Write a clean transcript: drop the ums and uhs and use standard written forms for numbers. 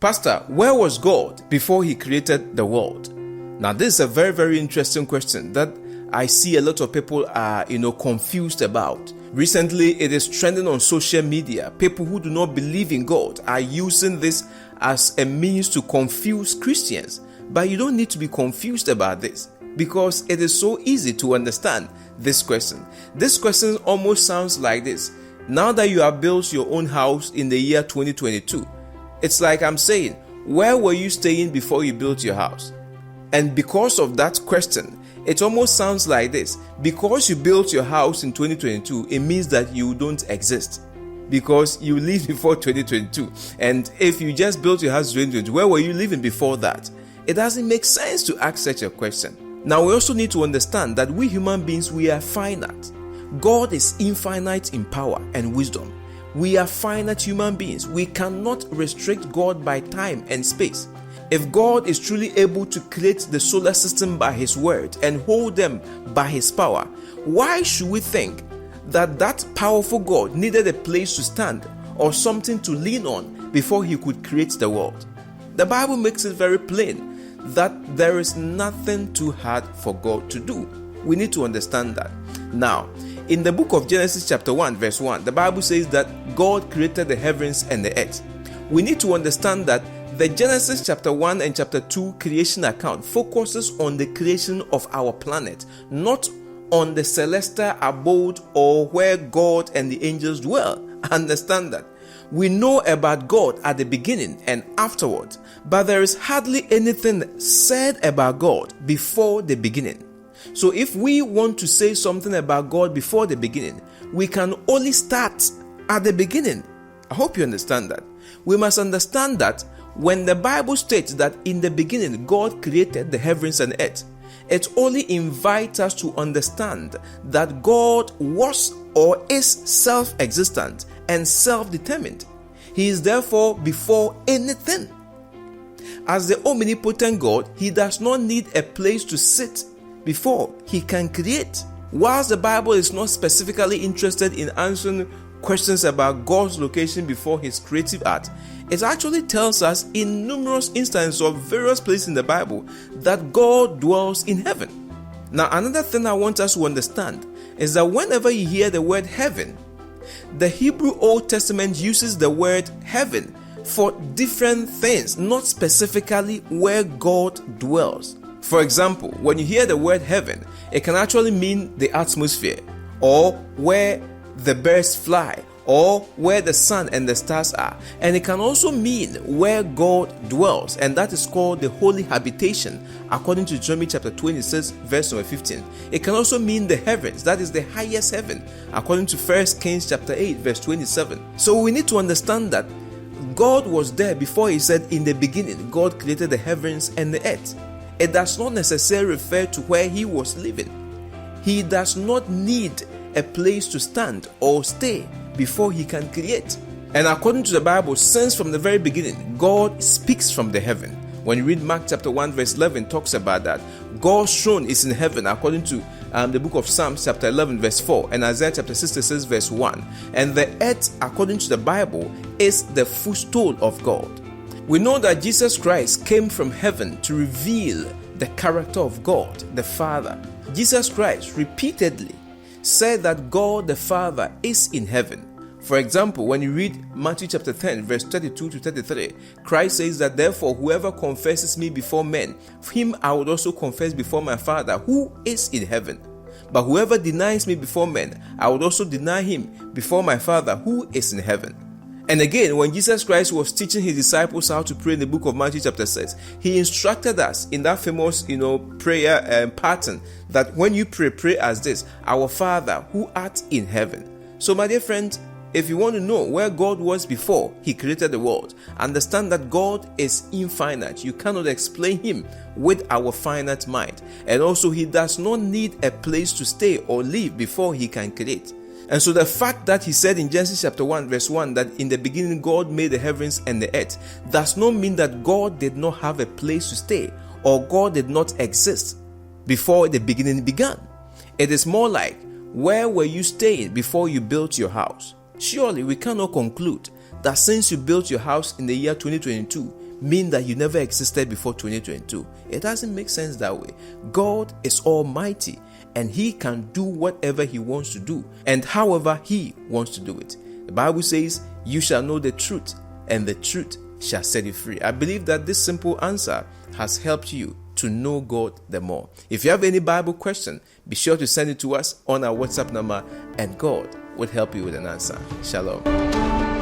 Pastor, where was God before he created the world? Now, this is a very, very interesting question that I see a lot of people are, confused about. Recently, it is trending on social media. People who do not believe in God are using this as a means to confuse Christians. But you don't need to be confused about this because it is so easy to understand this question. This question almost sounds like this. Now that you have built your own house in the year 2022, it's like I'm saying, where were you staying before you built your house? And because of that question, it almost sounds like this. Because you built your house in 2022, it means that you don't exist. Because you lived before 2022. And if you just built your house in 2022, where were you living before that? It doesn't make sense to ask such a question. Now, we also need to understand that we human beings, we are finite. God is infinite in power and wisdom. We are finite human beings. We cannot restrict God by time and space. If God is truly able to create the solar system by His word and hold them by His power, why should we think that powerful God needed a place to stand or something to lean on before He could create the world? The Bible makes it very plain that there is nothing too hard for God to do. We need to understand that. Now, in the book of Genesis chapter 1 verse 1, the Bible says that God created the heavens and the earth. We need to understand that the Genesis chapter 1 and chapter 2 creation account focuses on the creation of our planet, not on the celestial abode or where God and the angels dwell. Understand that. We know about God at the beginning and afterwards, but there is hardly anything said about God before the beginning. So if we want to say something about God before the beginning, we can only start at the beginning. I hope you understand that. We must understand that when the Bible states that in the beginning God created the heavens and earth, it only invites us to understand that God was or is self-existent and self-determined. He is therefore before anything. As the omnipotent God, He does not need a place to sit before He can create. Whilst the Bible is not specifically interested in answering questions about God's location before His creative art, it actually tells us in numerous instances of various places in the Bible that God dwells in heaven. Now, another thing I want us to understand is that whenever you hear the word heaven, the Hebrew Old Testament uses the word heaven for different things, not specifically where God dwells. For example, when you hear the word heaven, it can actually mean the atmosphere, or where the birds fly, or where the sun and the stars are. And it can also mean where God dwells, and that is called the holy habitation, according to Deuteronomy chapter 26, verse number 15. It can also mean the heavens, that is the highest heaven, according to 1 Kings chapter 8, verse 27. So we need to understand that God was there before He said, in the beginning, God created the heavens and the earth. It does not necessarily refer to where He was living. He does not need a place to stand or stay before He can create. And according to the Bible, since from the very beginning, God speaks from the heaven. When you read Mark chapter 1 verse 11, talks about that. God's throne is in heaven, according to the book of Psalms chapter 11 verse 4 and Isaiah chapter 66 verse 1. And the earth, according to the Bible, is the footstool of God. We know that Jesus Christ came from heaven to reveal the character of God, the Father. Jesus Christ repeatedly said that God the Father is in heaven. For example, when you read Matthew chapter 10 verse 32 to 33, Christ says that therefore whoever confesses me before men, him I would also confess before my Father who is in heaven. But whoever denies me before men, I would also deny him before my Father who is in heaven. And again, when Jesus Christ was teaching His disciples how to pray in the book of Matthew chapter 6, He instructed us in that famous, prayer pattern that when you pray as this: Our Father who art in heaven. So my dear friend, if you want to know where God was before He created the world, understand that God is infinite. You cannot explain Him with our finite mind. And also, He does not need a place to stay or live before He can create. And so the fact that He said in Genesis chapter 1 verse 1 that in the beginning God made the heavens and the earth does not mean that God did not have a place to stay or God did not exist before the beginning began. It is more like, where were you staying before you built your house? Surely we cannot conclude that since you built your house in the year 2022 mean that you never existed before 2022. It doesn't make sense that way. God is almighty and he can do whatever he wants to do and however he wants to do it. The Bible says, you shall know the truth and the truth shall set you free. I believe that this simple answer has helped you to know God the more. If you have any Bible question, be sure to send it to us on our WhatsApp number and God will help you with an answer. Shalom.